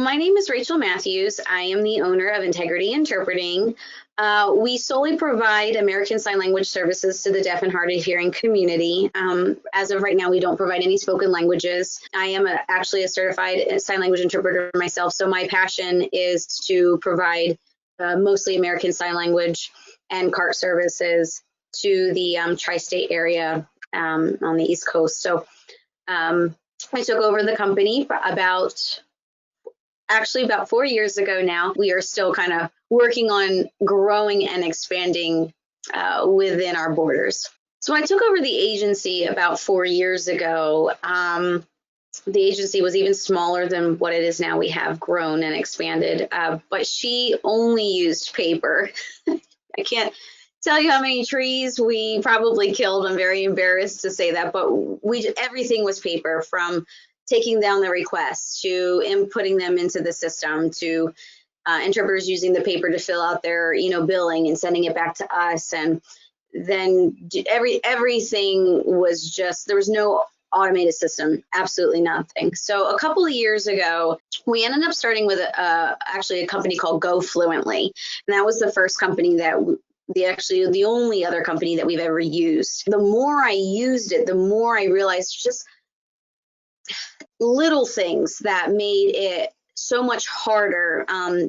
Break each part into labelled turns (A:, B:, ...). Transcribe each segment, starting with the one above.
A: My name is Rachel Matthews. I am the owner of Integrity Interpreting. We solely provide American Sign Language services to the deaf and hard of hearing community. As of right now, we don't provide any spoken languages. I am actually a certified sign language interpreter myself, so my passion is to provide mostly American Sign Language and CART services to the tri-state area on the East Coast. So I took over the company about 4 years ago now. We are still kind of working on growing and expanding within our borders. So when I took over the agency about 4 years ago, the agency was even smaller than what it is now. We have grown and expanded, but she only used paper. I can't tell you how many trees we probably killed. I'm very embarrassed to say that, but everything was paper, from taking down the requests to inputting them into the system to interpreters using the paper to fill out their billing and sending it back to us. And then everything was just, there was no automated system, absolutely nothing. So a couple of years ago, we ended up starting with actually a company called Go Fluently. And that was the first company that the only other company that we've ever used. The more I used it, the more I realized just little things that made it so much harder.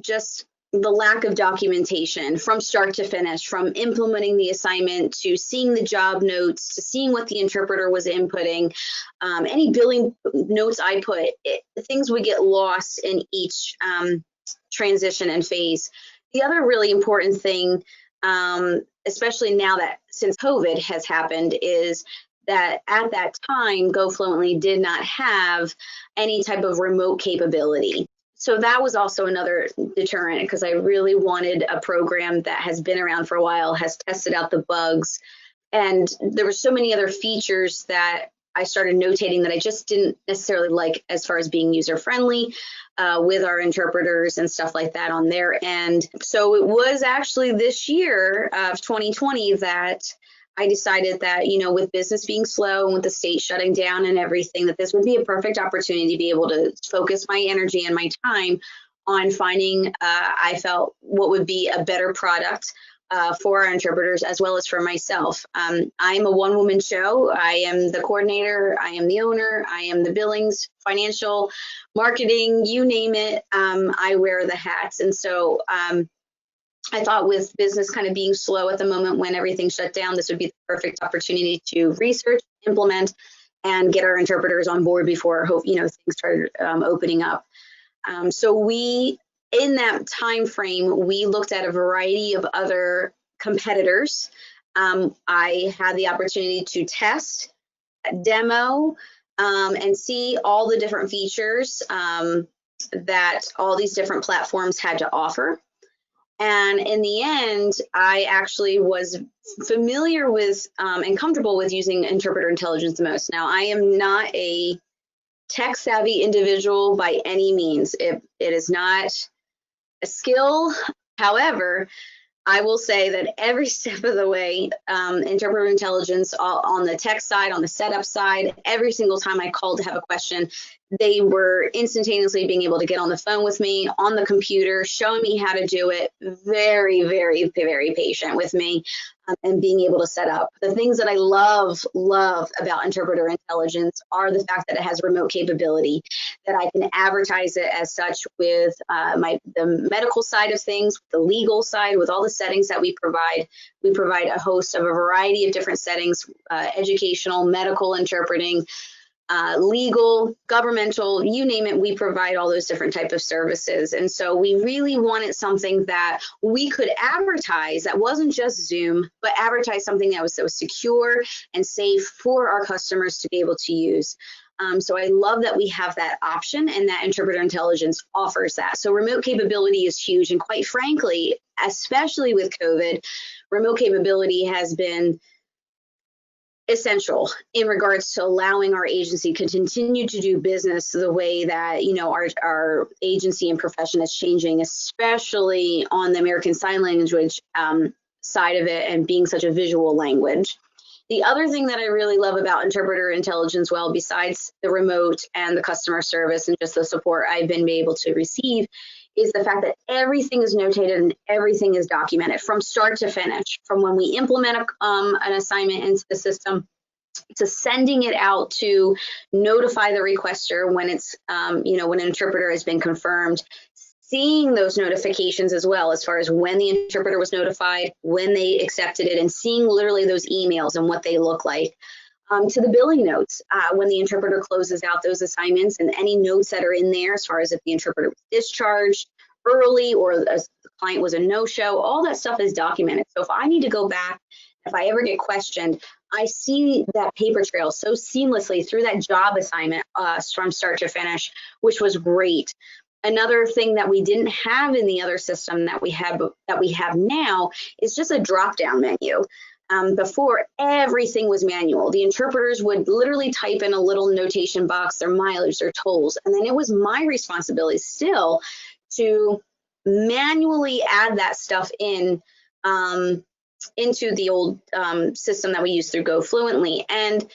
A: Just the lack of documentation from start to finish, from implementing the assignment to seeing the job notes to seeing what the interpreter was inputting. Any billing notes I put, things would get lost in each transition and phase. The other really important thing, especially now that since COVID has happened, is that at that time, Go Fluently did not have any type of remote capability. So that was also another deterrent, because I really wanted a program that has been around for a while, has tested out the bugs. And there were so many other features that I started notating that I just didn't necessarily like as far as being user-friendly with our interpreters and stuff like that on their end. So it was actually this year of 2020 that I decided that, with business being slow and with the state shutting down and everything, that this would be a perfect opportunity to be able to focus my energy and my time on finding, I felt, what would be a better product for our interpreters as well as for myself. I'm a one-woman show. I am the coordinator. I am the owner. I am the billings, financial, marketing, you name it. I wear the hats. And so I thought, with business kind of being slow at the moment when everything shut down, this would be the perfect opportunity to research, implement, and get our interpreters on board before things started opening up. So in that time frame, we looked at a variety of other competitors. I had the opportunity to test, demo, and see all the different features that all these different platforms had to offer. And in the end, I actually was familiar with and comfortable with using Interpreter Intelligence the most. Now, I am not a tech savvy individual by any means. It is not a skill. However, I will say that every step of the way, Interpreter Intelligence on the tech side, on the setup side, every single time I called to have a question, they were instantaneously being able to get on the phone with me, on the computer, showing me how to do it, very, very, very patient with me, and being able to set up. The things that I love about Interpreter Intelligence are the fact that it has remote capability, that I can advertise it as such with the medical side of things, the legal side, with all the settings that we provide. We provide a host of a variety of different settings, educational, medical, interpreting, legal, governmental, you name it, we provide all those different types of services. And so we really wanted something that we could advertise that wasn't just Zoom, but advertise something that was so secure and safe for our customers to be able to use. So I love that we have that option, and that Interpreter Intelligence offers that. So remote capability is huge. And quite frankly, especially with COVID, remote capability has been essential in regards to allowing our agency to continue to do business the way that our agency and profession is changing, especially on the American Sign Language side of it, and being such a visual language. The other thing that I really love about Interpreter Intelligence, well, besides the remote and the customer service and just the support I've been able to receive, is the fact that everything is notated and everything is documented from start to finish, from when we implement an assignment into the system to sending it out to notify the requester when it's, when an interpreter has been confirmed, seeing those notifications as well, as far as when the interpreter was notified, when they accepted it, and seeing literally those emails and what they look like. To the billing notes, when the interpreter closes out those assignments, and any notes that are in there as far as if the interpreter was discharged early or the client was a no-show, all that stuff is documented. So if I need to go back, if I ever get questioned, I see that paper trail so seamlessly through that job assignment from start to finish, which was great. Another thing that we didn't have in the other system that we have now is just a drop-down menu. Before, everything was manual. The interpreters would literally type in a little notation box, their mileage, their tolls, and then it was my responsibility still to manually add that stuff in into the old system that we used through Go Fluently. And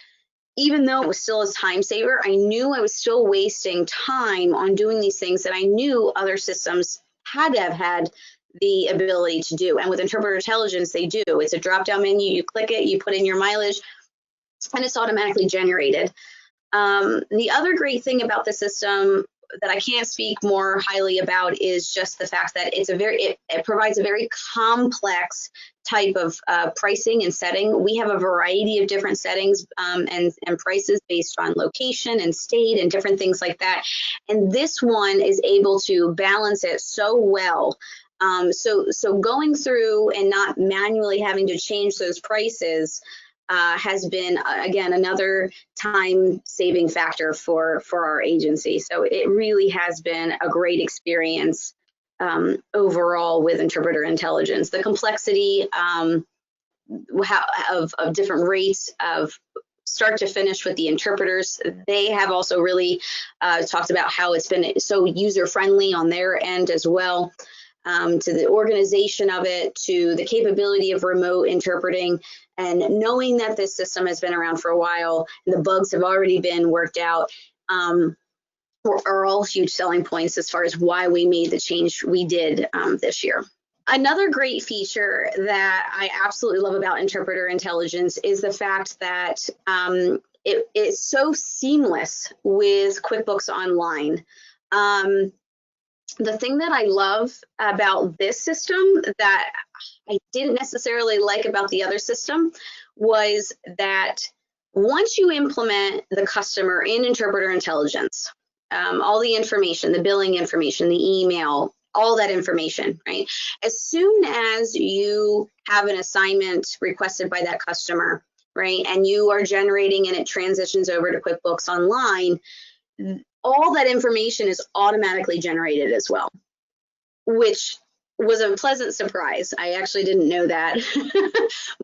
A: even though it was still a time saver, I knew I was still wasting time on doing these things that I knew other systems had to have had the ability to do. And with Interpreter Intelligence, they do. It's a drop-down menu. You click it, you put in your mileage, and it's automatically generated. The other great thing about the system that I can't speak more highly about is just the fact that it provides a very complex type of pricing and setting. We have a variety of different settings and prices based on location and state and different things like that. And this one is able to balance it so well. So going through and not manually having to change those prices has been, again, another time-saving factor for our agency. So it really has been a great experience overall with Interpreter Intelligence. The complexity of different rates of start to finish with the interpreters, they have also really talked about how it's been so user-friendly on their end as well. To the organization of it, to the capability of remote interpreting, and knowing that this system has been around for a while and the bugs have already been worked out, are all huge selling points as far as why we made the change we did this year. Another great feature that I absolutely love about Interpreter Intelligence is the fact that it is so seamless with QuickBooks Online. The thing that I love about this system that I didn't necessarily like about the other system was that once you implement the customer in Interpreter Intelligence, all the information, the billing information, the email, all that information, right? As soon as you have an assignment requested by that customer, right, and you are generating and it transitions over to QuickBooks Online, all that information is automatically generated as well, which was a pleasant surprise. I actually didn't know that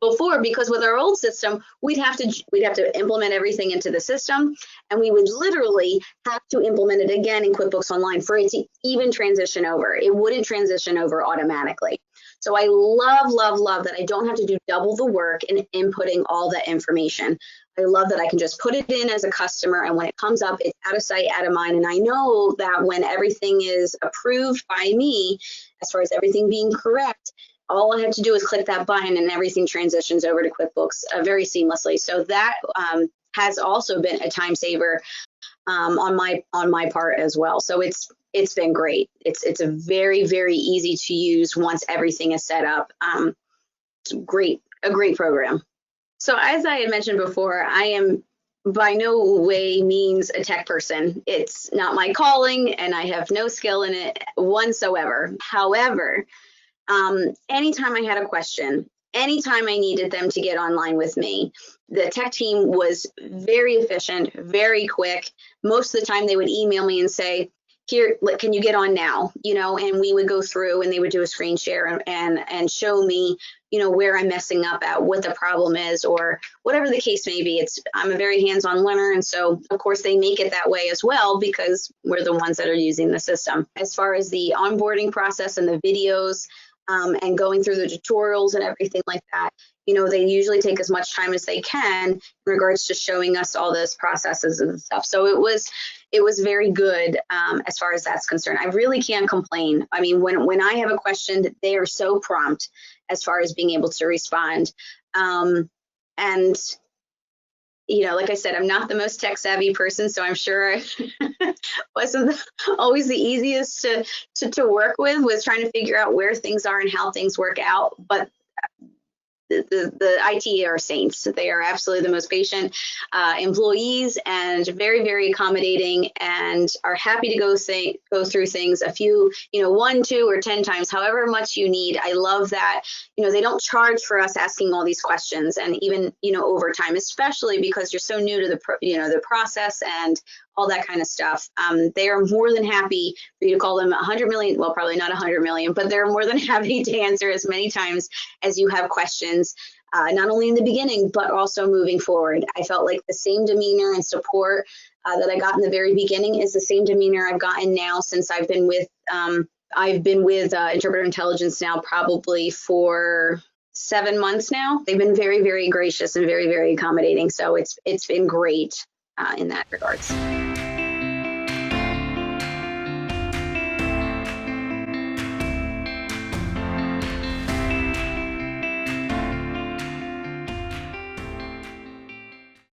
A: before, because with our old system, we'd have to implement everything into the system, and we would literally have to implement it again in QuickBooks Online for it to even transition over. It wouldn't transition over automatically. So I love that I don't have to do double the work in inputting all that information. I love that I can just put it in as a customer, and when it comes up, it's out of sight, out of mind. And I know that when everything is approved by me, as far as everything being correct, all I have to do is click that button and everything transitions over to QuickBooks very seamlessly. So that has also been a time saver on my part as well. So it's been great. It's a very easy to use once everything is set up. It's a great program. So as I had mentioned before, I am by no way means a tech person. It's not my calling, and I have no skill in it whatsoever. However, anytime I had a question, anytime I needed them to get online with me, the tech team was very efficient, very quick. Most of the time they would email me and say, here, can you get on now? And we would go through and they would do a screen share and show me, where I'm messing up at, what the problem is, or whatever the case may be. I'm a very hands-on learner. And so of course they make it that way as well, because we're the ones that are using the system. As far as the onboarding process and the videos, and going through the tutorials and everything like that. They usually take as much time as they can in regards to showing us all those processes and stuff. So it was very good as far as that's concerned. I really can't complain. I mean, when I have a question, they are so prompt as far as being able to respond. And like I said, I'm not the most tech savvy person, so I'm sure I wasn't always the easiest to work with trying to figure out where things are and how things work out. But the IT are saints. They are absolutely the most patient employees and very, very accommodating, and are happy to go through things a few, 1, 2, or 10 times, however much you need. I love that, they don't charge for us asking all these questions, and even, over time, especially because you're so new to the process and all that kind of stuff. They are more than happy for you to call them 100 million, well, probably not 100 million, but they're more than happy to answer as many times as you have questions, not only in the beginning, but also moving forward. I felt like the same demeanor and support that I got in the very beginning is the same demeanor I've gotten now since I've been with Interpreter Intelligence now probably for 7 months now. They've been very, very gracious and very, very accommodating. So it's been great in that regards.